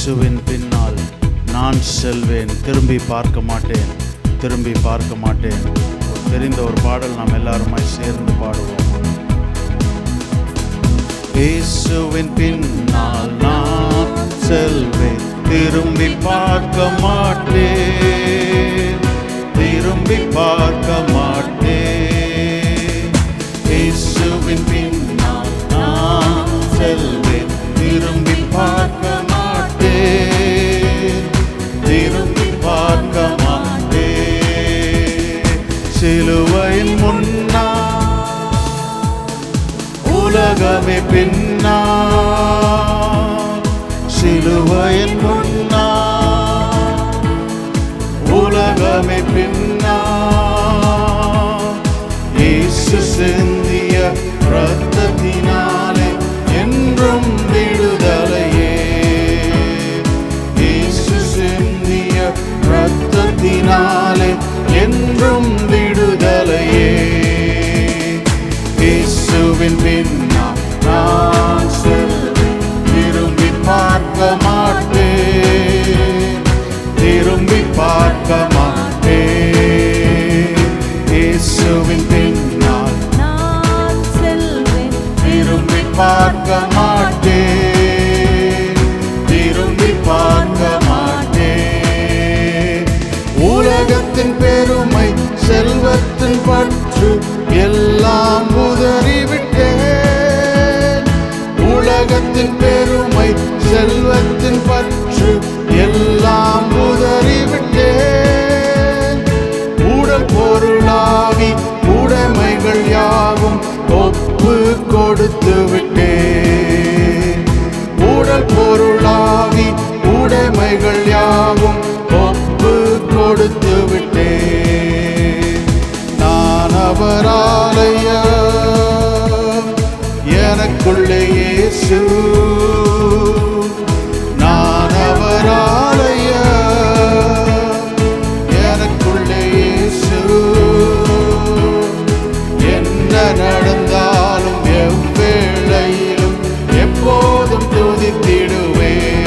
இயேசுவின் பின்னால் நான் செல்வேன், திரும்பி பார்க்க மாட்டேன், திரும்பி பார்க்க மாட்டேன். தெரிந்த ஒரு பாடல் நாம் எல்லாருமாய் சேர்ந்து பாடுவோம். இயேசுவின் பின்னால் நான் செல்வேன், திரும்பி பார்க்க மாட்டேன், திரும்பி பார்க்க மாட்டேன். இயேசுவின் பின்னால் நான் செல்வேன், திரும்பி பார்க்க மாட்டேன், திரும்பி பார்க்க மாட்டேன். சிலுவையின் முன்னால் உலகமே பின்னால், சிலுவையின் முன்னால் உலகமே பின்னால். இயேசு சிந்திய இரத்தத்தினாலே என்றும் விடுதலையே, இயேசு சிந்திய இரத்தத்தினாலே என்றும் விடுதலையே. இயேசுவின் பின்னால் நான் செல்வேன், திரும்பி பார்க்க மாட்டேன், திரும்பி பார்க்க மாட்டேன். இயேசுவின் பின்னால் நான் செல்வேன், திரும்பி பார்க்க மாட்டேன், திரும்பி பார்க்க மாட்டேன். உலகத்தின் பெருமை செல்வத்தின் பற்று எல்லாம் உதறிவிட்டேன், உலகத்தின் பெருமை செல்வத்தின் பற்று எல்லாம் உதறிவிட்டேன். உடல் பொருளாவி உடைமைகள் யாவும் ஒப்பு கொடுத்து விட்டேன், உடல் பொருளாவி உடைமைகள் யாவும் ஒப்பு கொடுத்து விட்டேன். நான் அவராலய எனக்குள்ளே இயேசு, நான் அவராலய எனக்குள்ளே இயேசு. என்ன நடந்தாலும் எவ்வேளையிலும் எப்போதும் துதித்திடுவேன்,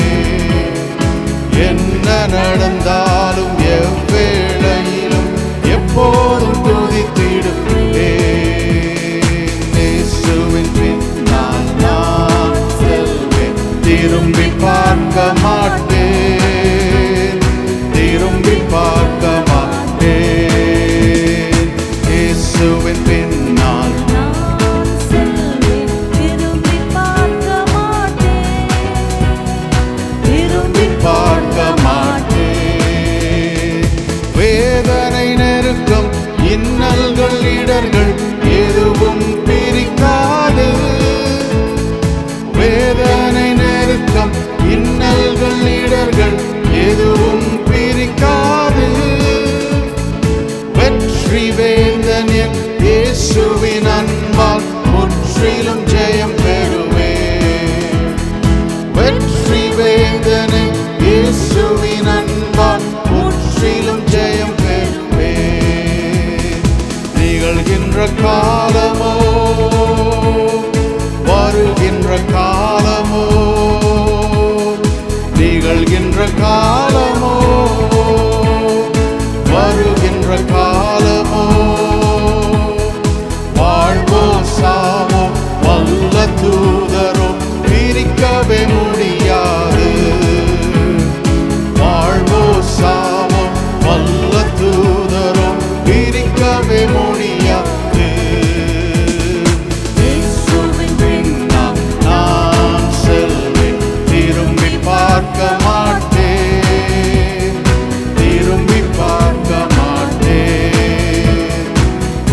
என்ன நடந்தாலும் எவ்வேளையிலும் எப்போதும் துதித்திடுவேன். இயேசுவின் பின்னால் நான் செல்வேன், திரும்பி பார்க்க மாட்டேன், திரும்பி பார்க்க மாட்டேன். இயேசுவின் பின்னால் நான் செல்வேன், திரும்பி பார்க்க மாட்டேன், திரும்பி பார்க்க மாட்டேன். வேதனை நெருக்கம் இன்னல்கள் இடர்கள் எதுவும் பிரிக்காது, வேதனை நெருக்கம் இன்னல்கள் இடர்கள் எதுவும் பிரிக்காது. வெற்றி வேந்தன் இயேசுவின் அன்பால் முற்றிலும் ஜெயம் பெறுவேன், வெற்றி வேந்தனை இயேசுவின் அன்பால் முற்றிலும் ஜெயம் பெறுவேன். நிகழ்கின்ற காலமோ வருகின்ற காலமோ, நிகழ்கின்ற காலமோ வருகின்ற காலமோ, வாழ்வோ சாவோ வல்ல தூதரோ பிரிக்கவே முடியாது, வாழ்வோ சாவோ வல்ல தூதரோ பிரிக்கவே முடியாது. இயேசுவின் பின்னால் நான் செல்வேன், திரும்பி பார்க்க மாட்டேன், திரும்பி பார்க்க மாட்டேன்.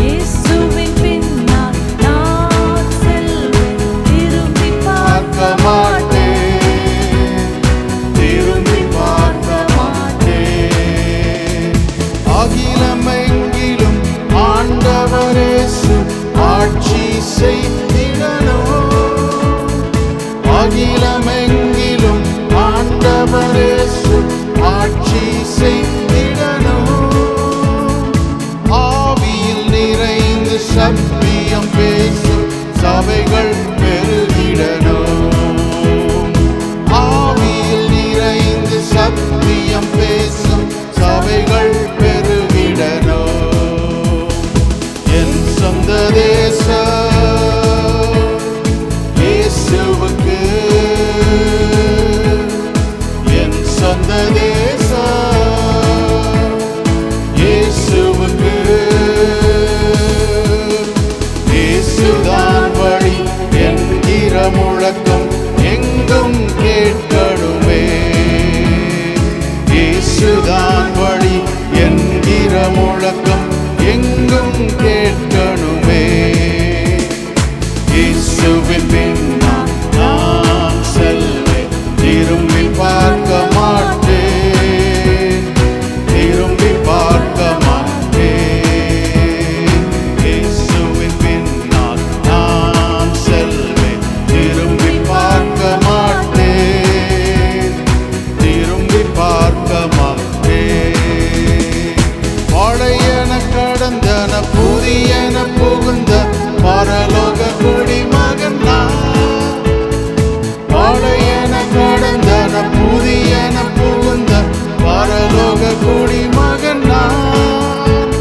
இயேசுவின் பின்னால் நான் செல்வேன், திரும்பி பார்க்க மாட்டேன், திரும்பி பார்க்க மாட்டேன். அகிலமெங்கிலும் ஆண்டவர் இயேசு ஆட்சி செய்திடணும், அகிலமெங்கிலும் ஆண்டவர் இயேசு ஆட்சி செய்திடணும். ஆவியில் நிறைந்து சத்தியம் பேசும் சபைகள் பெருகிடணும், ஆவியில் நிறை கேட்கணுமே. இயேசுவின் பின்னால் நான் செல்வேன், திரும்பி பார்க்க மாட்டேன், திரும்பி பார்க்க மாட்டேன். இயேசுவின் பின்னால் நான் செல்வேன், திரும்பி பார்க்க மாட்டேன், திரும்பி பார்க்க மாட்டேன். பழையன கடந்தன புதியன புகுந்த பரலோக குடிமகன் நான். பழையன கடந்தன புதியன புகுந்த பரலோக குடிமகன் நான்.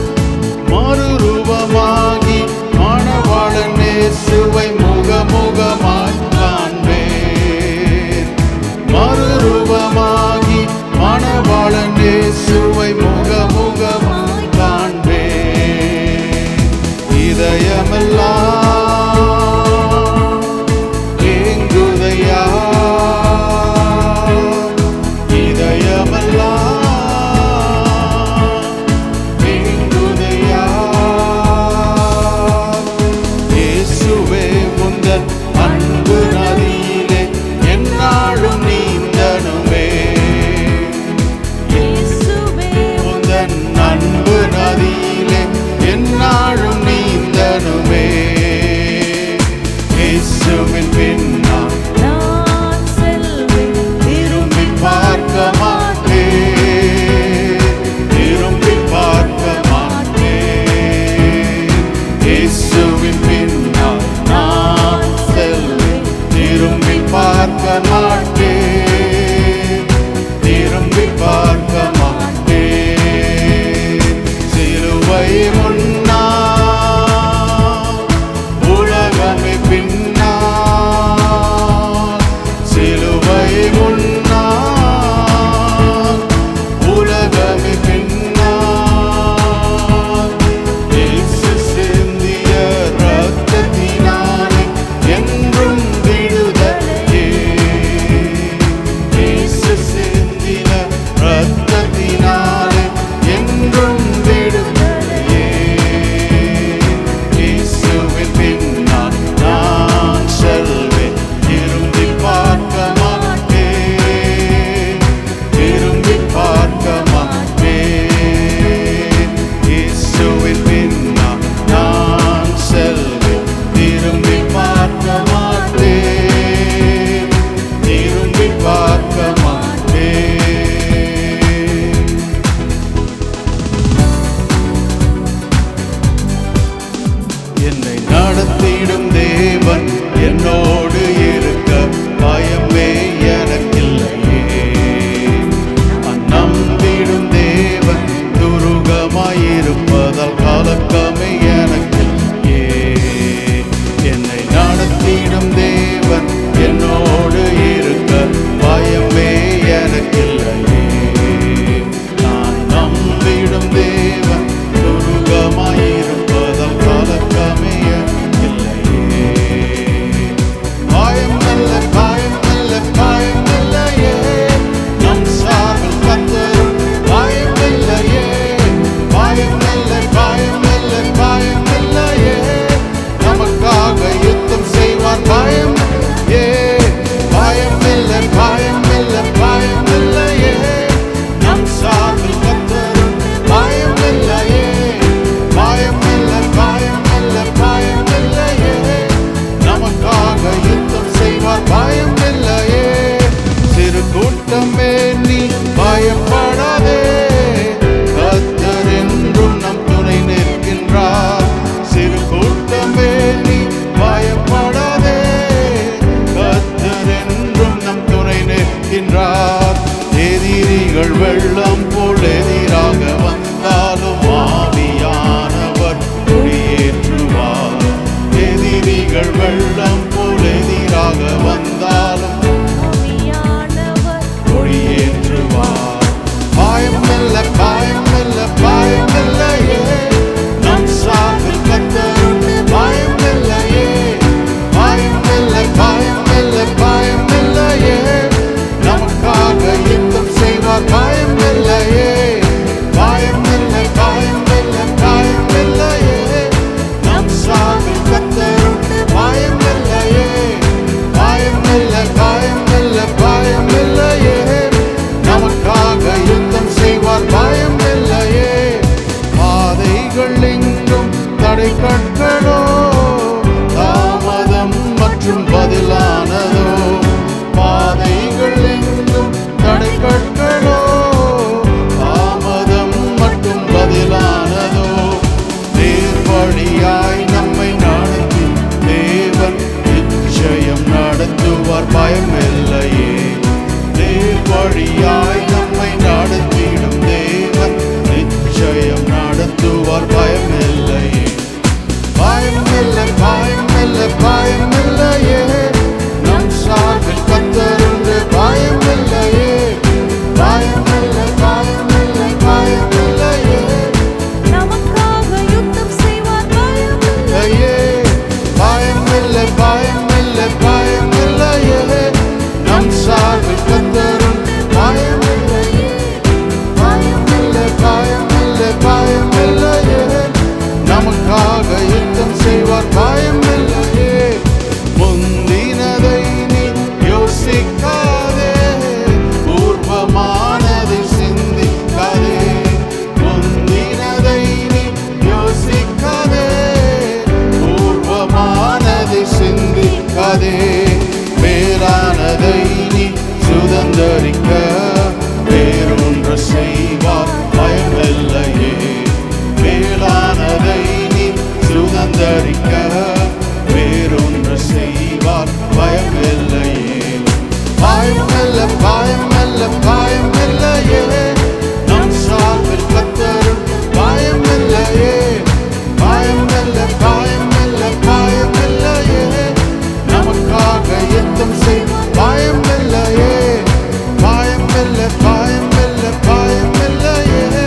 மறுரூபமாகி மணவாளன் இயேசுவை முகமுகமாய் காண்பேன். மறுரூபமாகி மணவாளன் இயேசுவை முகமுகமாய் காண்பேன். இதயமெல்லாம் ஏங்குதையா, இதயமெல்லாம் ஏங்குதையா. இயேசுவே உந்தன் அன்பு நதியிலே எந்நாளும் நீந்தனுமே. இயேசுவே உந்தன் அன்பு நதியிலே எந்நாளும் நீந்தனுமே. இயேசுவின் பின்னால் நான் செல்வேன், திரும்பி பார்க்க மாட்டேன், திரும்பி பார்க்க மாட்டேன். இயேசுவின் பின்னால் நான் செல்வேன், திரும்பி பார்க்க மாட்டேன், திரும்பி பார்க்க மாட்டேன். சிலுவை முன்னால் உலகமே பின்னால், சிலுவை முன்னால் உலகமே பின்னால். இயேசு சிந்திய இரத்தத்தினாலே என்றும் விடுதலையே. இயேசு சிந்தின இரத்தத்தினாலே என்றும் விடுதலையே. இயேசுவின் பின்னால் நான் செல்வேன், திரும்பி பார்க்க மாட்டேன், திரும்பி பார்க்க மாட்டேன். இயேசுவின் பின்னால் நான் செல்வேன், திரும்பி பார்க்க மாட்டேன், திரும்பி பார்க்க மாட்டேன். என்னை நடத்திடும் தேவன் என்னோடு இருக்க பயமே எனக்கில்லையே. நம்பிடும் தேவன் துருகமாயிருப்பதால் கலக்கமே எனக்கில்லையே. என்னை நடத்திடும் தேவன் என்னோடு இருக்க பயமே எனக்கில்லையே. நான் நம்பிடும் தேவன் துருகமாயிருப்பதால் கலக்கமே எனக்கில்லையே. தடை கற்களோ தாமதம் மற்றும் பதிலானதோ பாதைகள் எங்கும் தடை கற்களோ தாமதம் மற்றும் பதிலானதோ நேர் வழியாய் நம்மை நடத்தி தேவன் நிச்சயம் நடத்துவார் பயமில்லையே நேர் வழியாய் நம்மை நடத்திடும் தேவன் நிச்சயம் நடத்துவார் பயமில்லையே பயமில்லை பயமில்லை பயமில்லையே நம் சார்பில் கத்தருண்டு பயமில்லையே பயமில்லை பயமில்லை பயமில்லையே நமக்காக யுத்தம் செய்வார் பயமில்லையே பயமில்லை பயமில்லை பயமில்லையே நம் சார்பில் கத்தருண்டு பயமில்லையே பயமில்லை பயமில்லை பயமில்லையே நமக்காக யுத்தம் செய்வார் பயமில்லையே முந்தினதை நீ யோசிக்காதே பூர்வமானதை சிந்திக்காதே முந்தினதை நீ யோசிக்காதே பூர்வமானதை சிந்திக்காதே வேறானதை நீ சுதந்தரிக்க வேறொன்று செய்வார் பயமில்லையே வேளானதை நீ சுதந்தரிக்க வேறொன்று செய்வார் பயமில்லையே பயமில்லை பயமில்லை பயமில்லையே நம் சார்பில் கத்தரும் பயமில்லையே பயமில்லை பயமில்லை பயமில்லையே நமக்காக யுத்தம் செய்வார் பயமில்லையே பயமில்லை பயமில்லை பயமில்லையே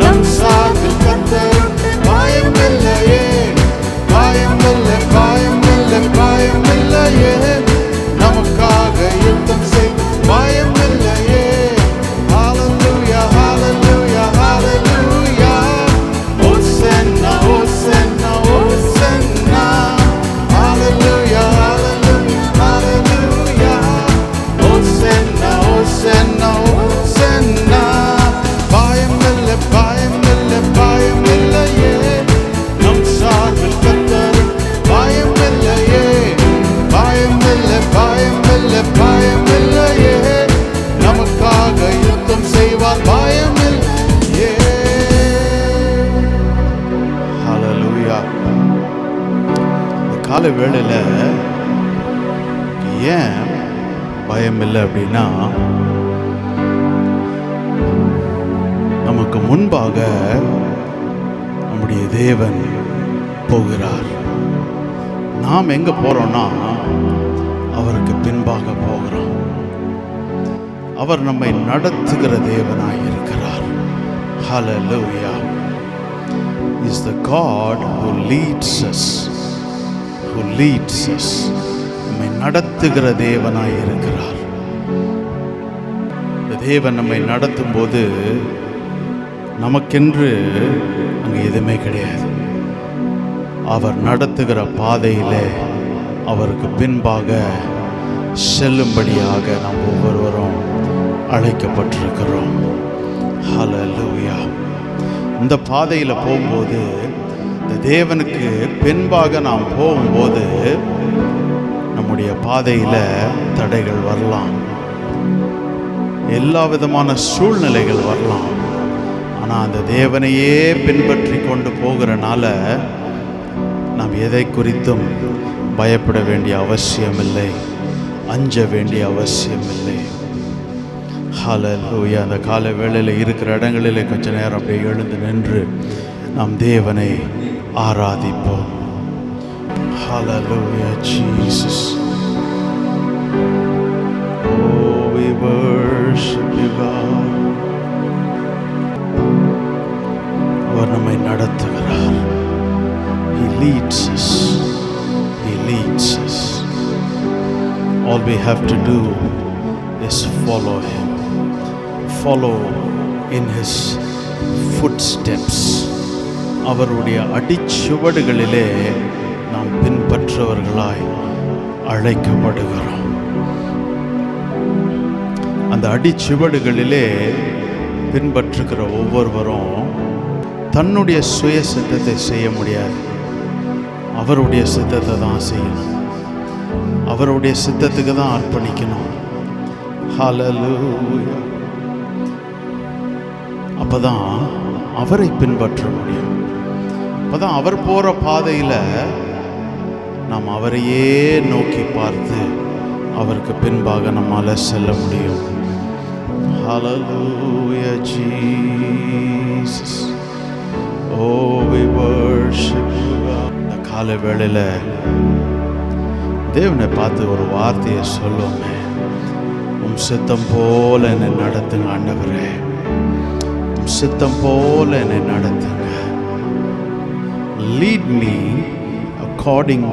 நம் சார்பில் கத்தரும் பயமில்லையே பயமில்லை பயமில்லை பயமில்லையே நமக்காக யுத்தம் செய்வார் பயமில்லையே ஹalleluya hallelujah hallelujah hosanna hosanna hosanna hallelujah hallelujah hallelujah hosanna hosanna hosanna பயமில்லை பயமில்லை பயமில்லையே நம் சார்பில் கத்தரும் பயமில்லையே பயமில்லை பயமில்லை பயமில்லையே நமக்காக யுத்தம் செய்வார் பயமில்லையே ஹalleluya இந்த காலை வேளையில ஏன் பயமில்லை அப்படின்னா நமக்கு முன்பாக நம்முடைய தேவன் போகிறார். நாம் எங்க போறோம்னா அவருக்கு பின்பாக போகிறோம். அவர் நம்மை நடத்துகிற தேவனாய் இருக்கிறார். Hallelujah. Is the God who leads us. Who leads us. நம்மை நடத்துகிற தேவனாய் இருக்கிறார். இந்த தேவன் நம்மை நடத்தும் போது நமக்கென்று அங்கே எதுவுமே கிடையாது. அவர் நடத்துகிற பாதையிலே அவருக்கு பின்பாக செல்லும்படியாக நாம் ஒவ்வொருவரும் அழைக்கப்பட்டிருக்கிறோம். ஹல்லேலூயா. இந்த பாதையில் போகும்போது இந்த தேவனுக்கு பின்பாக நாம் போகும்போது நம்முடைய பாதையில் தடைகள் வரலாம், எல்லா விதமான சூழ்நிலைகள் வரலாம். ஆனால் அந்த தேவனையே பின்பற்றி கொண்டு போகிறனால நாம் எதை குறித்தும் பயப்பட வேண்டிய அவசியமில்லை, அஞ்ச வேண்டிய அவசியமில்லை. ஹல்லேலூயா. அந்த காலை வேளையில் இருக்கிற இடங்களிலே கொஞ்ச நேரம் அப்படியே எழுந்து நின்று நாம் தேவனை ஆராதிப்போம். Hallelujah Jesus. Oh, we worship you God. அவர் நம்மை நடத்துகிறார். He leads us. He leads us. All we have to do is follow him. Follow in his footsteps. அவருடைய அடிச்சுவடுகளிலே நாம் பின்பற்றவர்களாய் அழைக்கப்படுகிறோம். அந்த அடிச்சுவடுகளிலே பின்பற்றுகிற ஒவ்வொருவரும் தன்னுடைய சுய சித்தத்தை செய்ய முடியாது. அவருடைய சித்தத்தை தான் செய்யணும், அவருடைய சித்தத்துக்கு தான் அர்ப்பணிக்கணும். ஹல்லேலூயா. அப்பதான் அவரை பின்பற்ற முடியும். அப்பதான் அவர் போற பாதையில நாம் அவரையே நோக்கி பார்த்து அவருக்கு பின்பாக நம்மால செல்ல முடியும். Hallelujah, Jesus. Oh, we worship you, God. இந்த காலை வேளையில தேவனை பார்த்து ஒரு வார்த்தையை சொல்லுமே, உம் சித்தம் போல என்னை நடத்துங்க ஆண்டவரே, உம் சித்தம் போல என்னை நடத்துங்க. Lead me according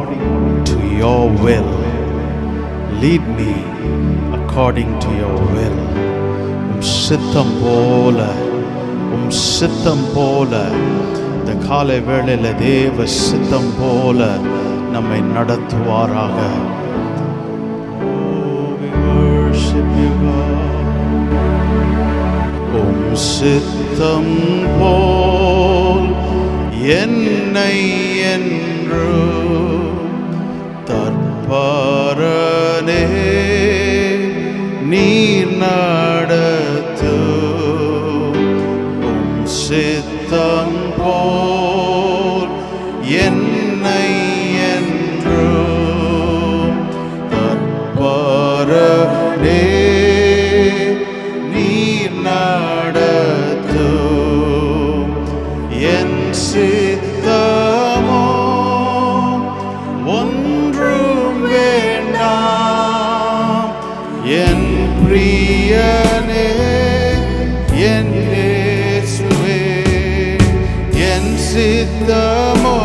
to your will. Lead me according to your will. சித்தம் போல, உம் சித்தம் போல, இந்த காலை வேளையில தேவ சித்தம் போல நம்மை நடத்துவாராக. உம் சித்தம் போல் என்னை என்று தற்பரனே நீர் நடத்து. உம் சித்தம் போல் என்னை என்று தற்பரனே நீர் நடத்து. என் சித்தமோ ஒன்றும் வேண்டாம், என் பிரியனே என் இயேசுவே, என் சித்தமோ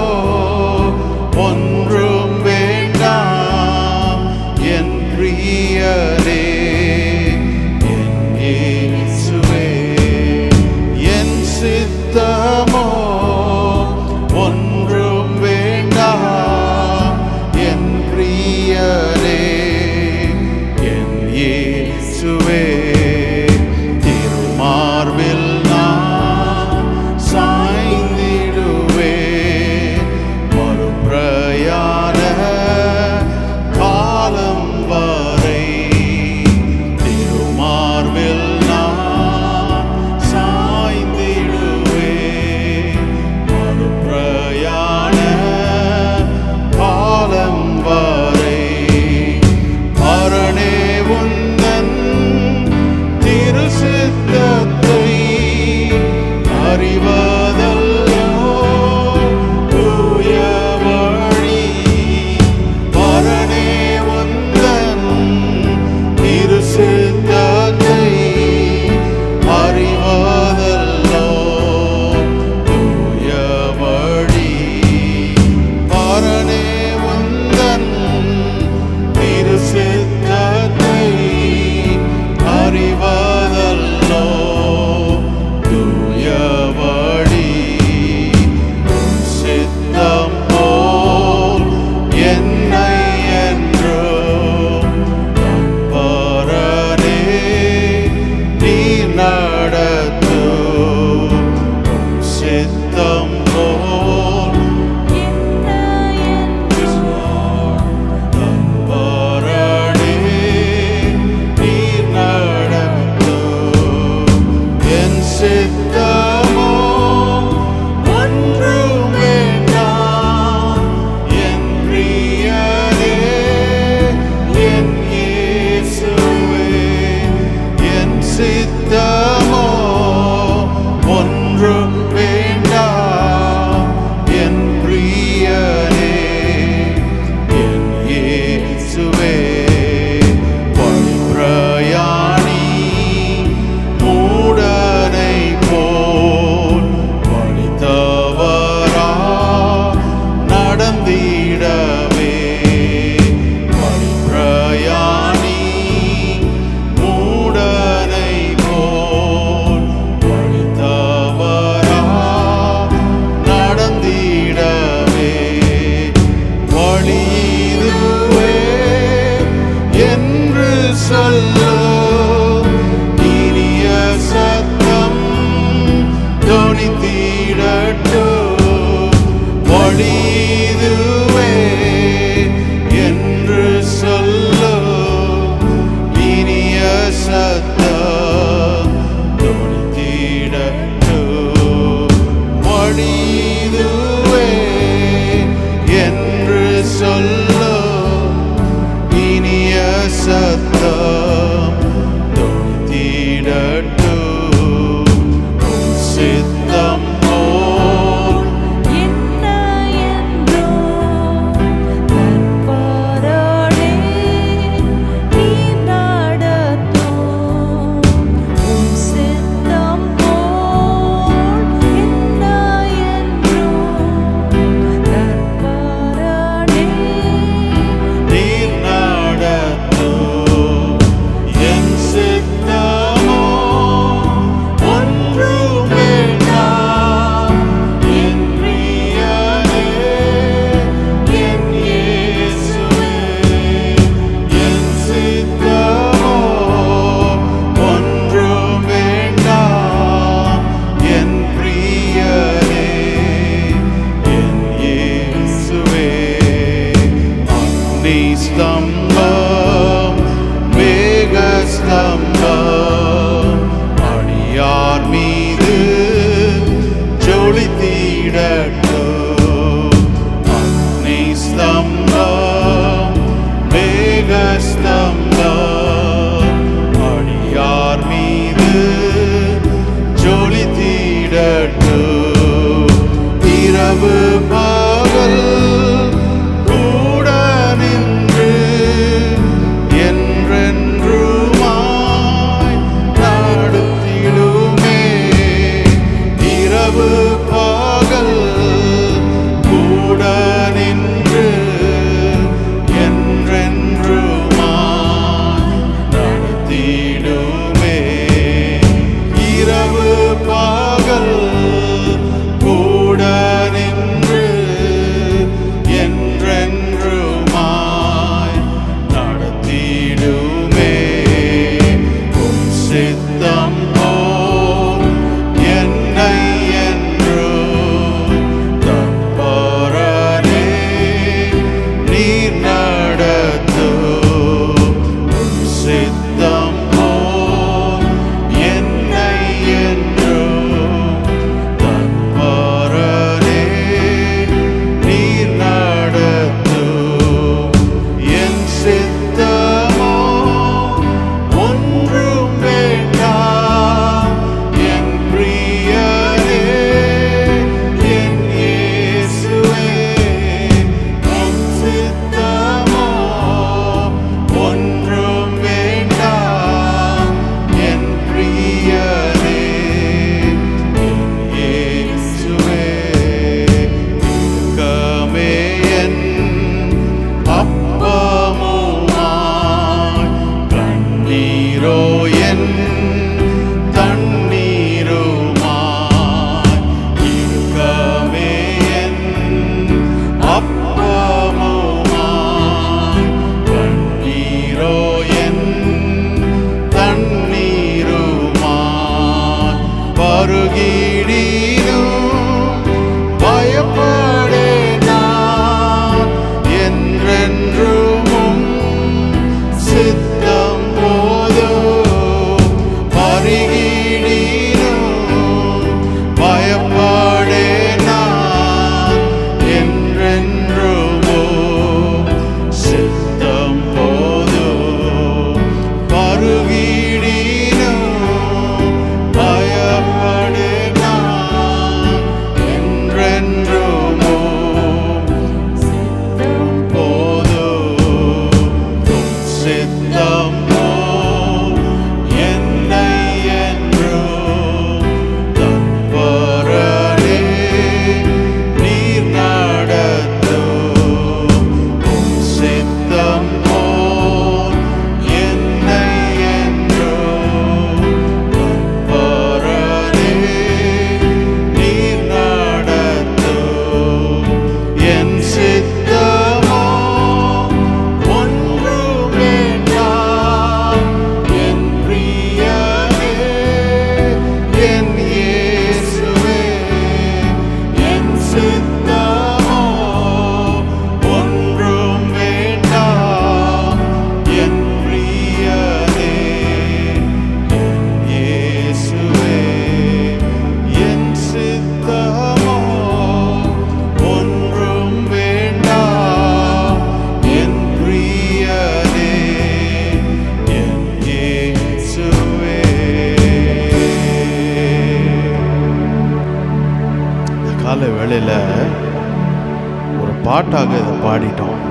பாட்டாக இதை பாடிட்டோம்.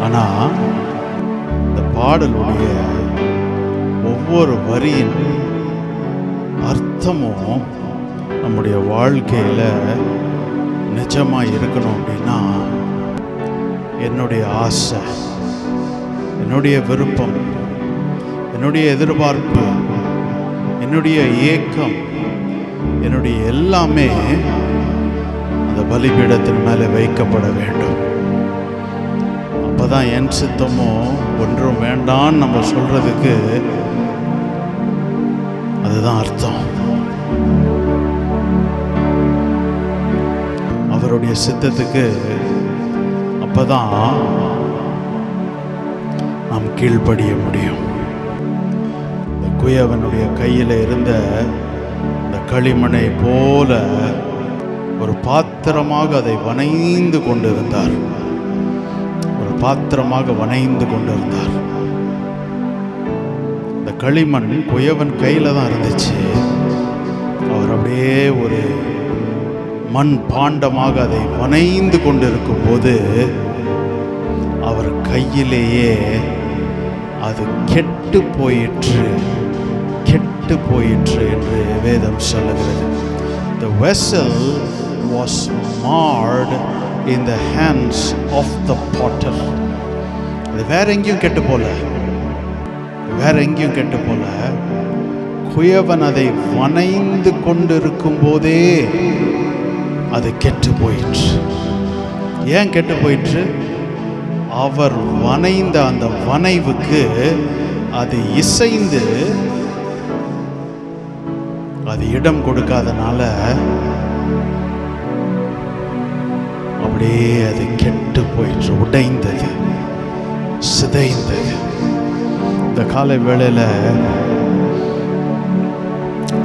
ஆனால் இந்த பாடலுடைய ஒவ்வொரு வரியின் அர்த்தமும் நம்முடைய வாழ்க்கையில் நிஜமாக இருக்கணும் அப்படின்னா என்னுடைய ஆசை, என்னுடைய விருப்பம், என்னுடைய எதிர்பார்ப்பு, என்னுடைய ஏக்கம், என்னுடைய எல்லாமே அந்த பலிபீடத்தின் மேலே வைக்கப்பட வேண்டும். அப்போதான் என் சித்தமோ ஒன்றும் வேண்டான்னு நம்ம சொல்றதுக்கு அதுதான் அர்த்தம். அவருடைய சித்தத்துக்கு அப்பதான் நாம் கீழ்ப்படிய முடியும். இந்த குயவனுடைய கையில் இருந்த இந்த களிமண்ணை போல ஒரு பாத்திரமாக அதை வனைந்து கொண்டிருந்தார். ஒரு பாத்திரமாக வனைந்து கொண்டிருந்தார். இந்த களிமண் குயவன் கையில் தான் இருந்துச்சு. அவர் அப்படியே ஒரு மண் பாண்டமாக அதை வனைந்து கொண்டிருக்கும் போது அவர் கையிலேயே அது கெட்டு போயிற்று என்று வேதம் சொல்லுகிறது. The vessel was marred in the hands of the potter. அது வேற எங்கேயும் கெட்டு போல, குயவன் அதை வனைந்து கொண்டிருக்கும் போதே அது கெட்டு போயிற்று. ஏன் கெட்டு போயிற்று? அவர் வனைந்த அந்த வனைவுக்கு அது இசைந்து அது இடம் கொடுக்காதனால அப்படியே அது கெட்டு போயிற்று, உடைந்தது, சிதைந்தது. இந்த காலை வேளையில்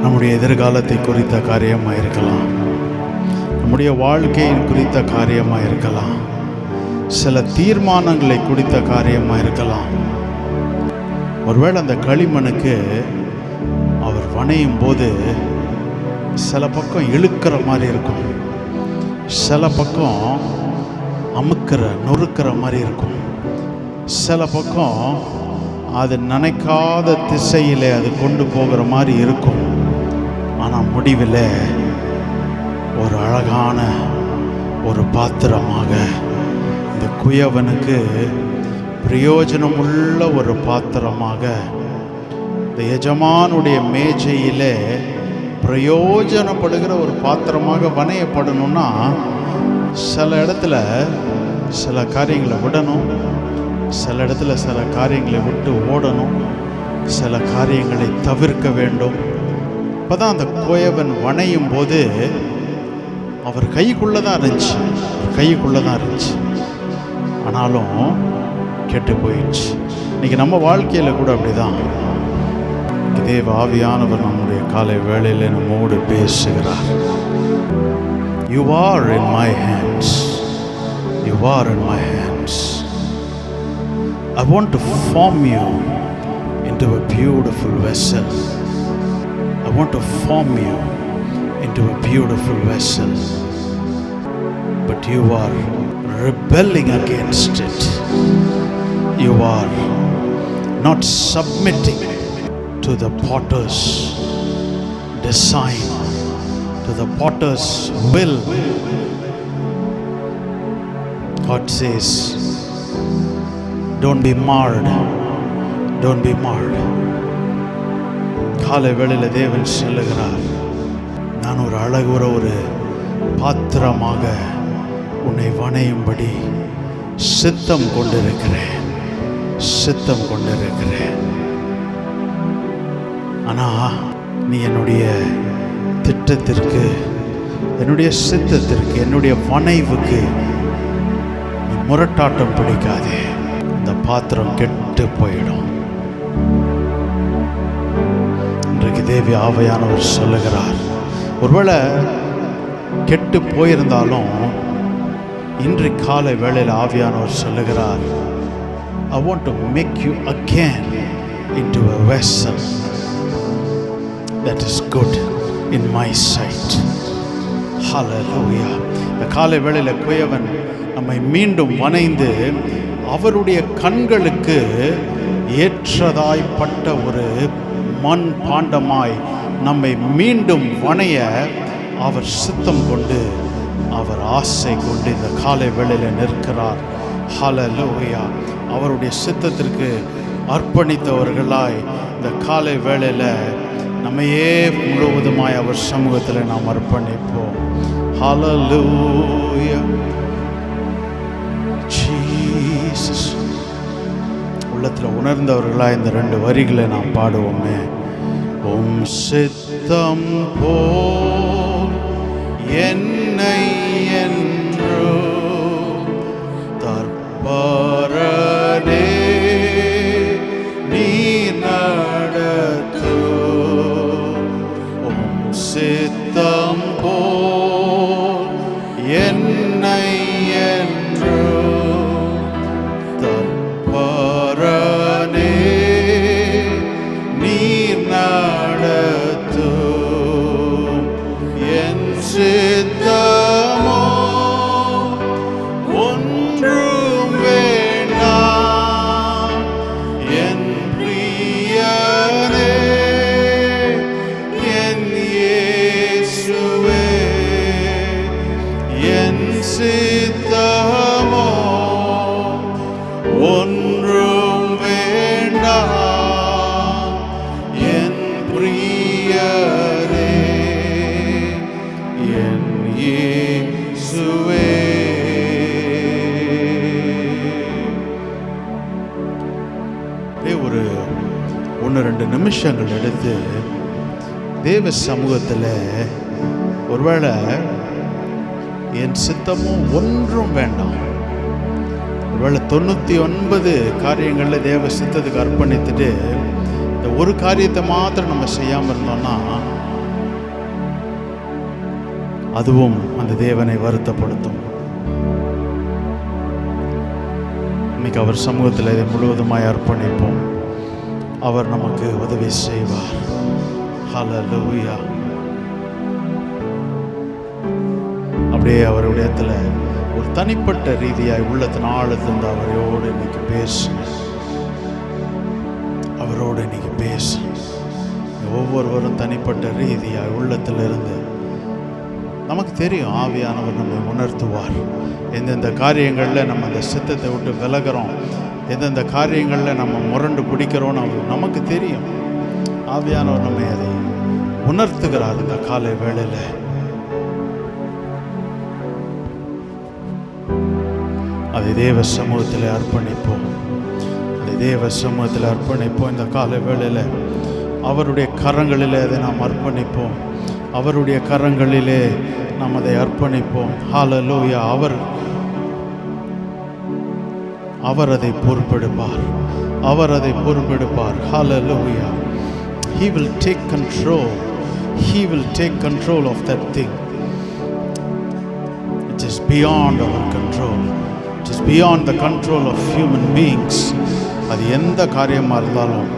நம்முடைய எதிர்காலத்தை குறித்த காரியமாக இருக்கலாம், நம்முடைய வாழ்க்கையின் குறித்த காரியமாக இருக்கலாம், சில தீர்மானங்களை குறித்த காரியமாக இருக்கலாம். ஒருவேளை அந்த களிமண்ணுக்கு அவர் வனையும் போது சில பக்கம் இழுக்கிற மாதிரி இருக்கும், சில பக்கம் நொறுக்கிற மாதிரி இருக்கும், சில பக்கம் அது நினைக்காத திசையிலே அது கொண்டு போகிற மாதிரி இருக்கும். ஆனால் முடிவில் ஒரு அழகான ஒரு பாத்திரமாக இந்த குயவனுக்கு பிரயோஜனமுள்ள ஒரு பாத்திரமாக இந்த எஜமானுடைய மேஜையிலே பிரயோஜனப்படுகிற ஒரு பாத்திரமாக வணையப்படணும்னா சில இடத்துல சில காரியங்களை விடணும், சில இடத்துல சில காரியங்களை விட்டு ஓடணும், சில காரியங்களை தவிர்க்க வேண்டும். இப்போ தான் அந்த குயவன் வணையும் போது அவர் கைக்குள்ளே தான் இருந்துச்சு, ஆனாலும் கெட்டு போயிடுச்சு. இன்றைக்கி நம்ம வாழ்க்கையில் கூட அப்படி தான் தேவ ஆவியானவர் நம்முடைய காலை வேளையில் நம்மோடு பேசுகிறார். You are in my hands. You are in my hands. I want to form you into a beautiful vessel. I want to form you into a beautiful vessel. But you are rebelling against it. You are not submitting to the potter's design, to the potter's will. God says, don't be marred. Don't be marred. காலை வேளையில் தேவன் சொல்லுகிறார், நான் ஒரு அழகுற ஒரு பாத்திரமாக உன்னை வணையும்படி சித்தம் கொண்டிருக்கிறேன். ஆனால் நீ என்னுடைய திட்டத்திற்கு, என்னுடைய சித்தத்திற்கு, என்னுடைய வணைவுக்கு நீ முரட்டாட்டம் பிடிக்காதே. இந்த பாத்திரம் கெட்டு போயிடும். இன்றைக்கு தேவி ஆவியானவர் சொல்லுகிறார், ஒருவேளை கெட்டு போயிருந்தாலும் இன்று காலை வேளையில் ஆவியானவர் சொல்லுகிறார், I want to make you again into a vessel that is good in my sight. ஹல்லேலூயா. இந்த காலை வேளையில் குயவன் நம்மை மீண்டும் வணைந்து அவருடைய கண்களுக்கு ஏற்றதாய்ப்பட்ட ஒரு மண் பாண்டமாய் நம்மை மீண்டும் வணைய அவர் சித்தம் கொண்டு, அவர் ஆசை கொண்டு இந்த காலை வேளையில் நிற்கிறார். ஹல்லேலூயா. அவருடைய சித்தத்திற்கு அர்ப்பணித்தவர்களாய் இந்த காலை வேளையில் நம்மையே முழுவதுமாய் அவர் சமூகத்தில் நாம் அர்ப்பணிப்போம். ஹல்லேலூயா ஜீசஸ். உள்ளத்தில் உணர்ந்தவர்களாய் இந்த 2 வரிகளை நாம் பாடுவோமே. உம் சித்தம் போல் என்னை என்றோ தற்பரனே நீ நடத்து. உம் சித்தம் போல் என்னை என்றோ தற்பரனே நீ நடத்து. என் சித்தமோ ஒன்றும் வேண்டாம், என் பிரியனே என் இயேசுவே. என் சித்தமோ ஒன்றும் வேண்டாம், என் பிரியனே என் இயேசுவே. ஒரு 1-2 நிமிஷங்கள் எடுத்து தேவ சமூகத்தில் ஒருவேளை என் சித்தமும் ஒன்றும் வேண்டாம், ஒருவேளை 99 காரியங்களில் தேவ சித்தத்துக்கு அர்ப்பணித்துட்டு இந்த ஒரு காரியத்தை மாத்திரம் நம்ம செய்யாமல் இருந்தோம்னா அதுவும் அந்த தேவனை வருத்தப்படுத்தும். இன்னைக்கு அவர் சமூகத்தில் இதை முழுவதுமாய் அர்ப்பணிப்போம். அவர் நமக்கு உதவி செய்வார். ஹல்லேலூயா. அப்படியே அவருடைய இடத்துல ஒரு தனிப்பட்ட ரீதியாய் உள்ளத்தின் ஆழத்திலிருந்து அவரோடு இன்னைக்கு பேசுங்க. அவரோடு இன்னைக்கு பேசுங்க. ஒவ்வொருவரும் தனிப்பட்ட ரீதியாய் உள்ளத்திலிருந்து நமக்கு தெரியும், ஆவியானவர் நம்மை உணர்த்துவார். எந்தெந்த காரியங்களில் நம்ம அந்த சித்தத்தை விட்டு விலகிறோம், எந்தெந்த காரியங்களில் நம்ம முரண்டு பிடிக்கிறோன்னு நமக்கு தெரியும். ஆவியானவர் நம்மை அதை உணர்த்துகிறார். இந்த காலை வேளையில் அதை தேவ சமூகத்தில் அர்ப்பணிப்போம். அதை தேவ சமூகத்தில் அர்ப்பணிப்போம். இந்த காலை வேளையில் அவருடைய கரங்களிலே அதை நாம் அர்ப்பணிப்போம். அவருடைய கரங்களிலே நாம் அதை அர்ப்பணிப்போம். ஹல்லேலூயா. அவர் அதை பொறுப்பெடுப்பார். அவர் அதை பொறுப்பெடுப்பார். ஹல்லேலூயா. He will take control. He will take control of that thing. It is beyond our control. It is beyond the control of human beings. அது எந்த காரியமாக இருந்தாலும்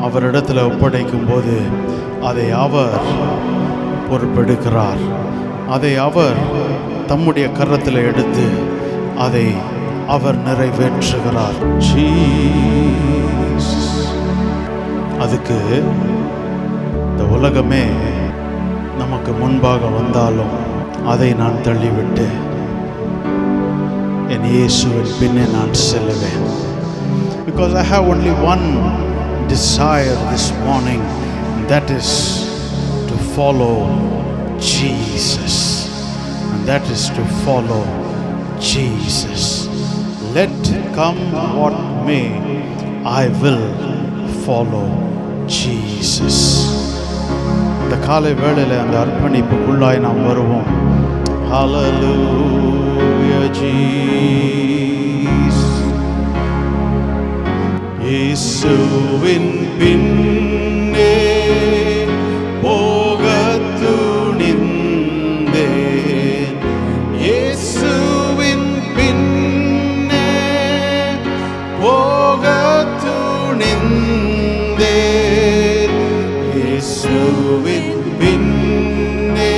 அவரிடத்தில் ஒப்படைக்கும் போது அதை அவர் பொறுப்பெடுக்கிறார். அதை அவர் தம்முடைய கரத்தில் எடுத்து அதை அவர் நிறைவேற்றுகிறார். அதுக்கு இந்த உலகமே நமக்கு முன்பாக வந்தாலும் அதை நான் தள்ளிவிட்டு என் இயேசுவின் பின்னே நான் செல்லுவேன். Because I have only one desire this morning, and that is to follow Jesus. And that is to follow Jesus. Let come what may, I will follow Jesus. இந்த காலை வேளையில் அந்த அர்ப்பணிப்புக்குள்ளாய் நாம் வருவோம். Hallelujah Jesus. இயேசுவின் பின்னே போகத் துணிந்தேன். இயேசுவின் பின்னே போகத் துணிந்தேன். இயேசுவின் பின்னே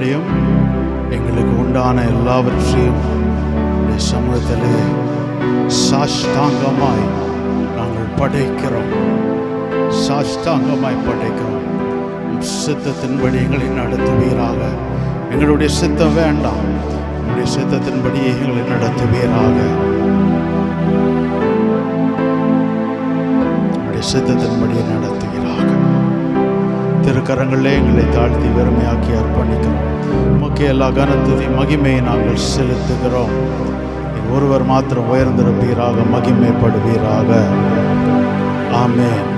மறுபடியும் எங்களுக்கு உண்டான எல்லாவற்றையும் உடைய சமூகத்திலே சாஷ்டாங்கமாய் நாங்கள் படைக்கிறோம். சாஷ்டாங்கமாய் படைக்கிறோம். சித்தத்தின்படி எங்களை நடத்துவீராக. எங்களுடைய சித்தம் வேண்டாம், உங்களுடைய சித்தத்தின்படி எங்களை நடத்துவீராக. உங்களுடைய சித்தத்தின்படி நடத்துவீராக. திருக்கரங்களே எங்களை தாழ்த்தி வெறுமையாக்கி அர்ப்பணிக்கிறோம். முக்கிய எல்லா கனத்துதி மகிமையை நாங்கள் செலுத்துகிறோம். ஒருவர் மாத்திரம் உயர்ந்திருப்பீராக, மகிமைப்படுவீராக. ஆமென்.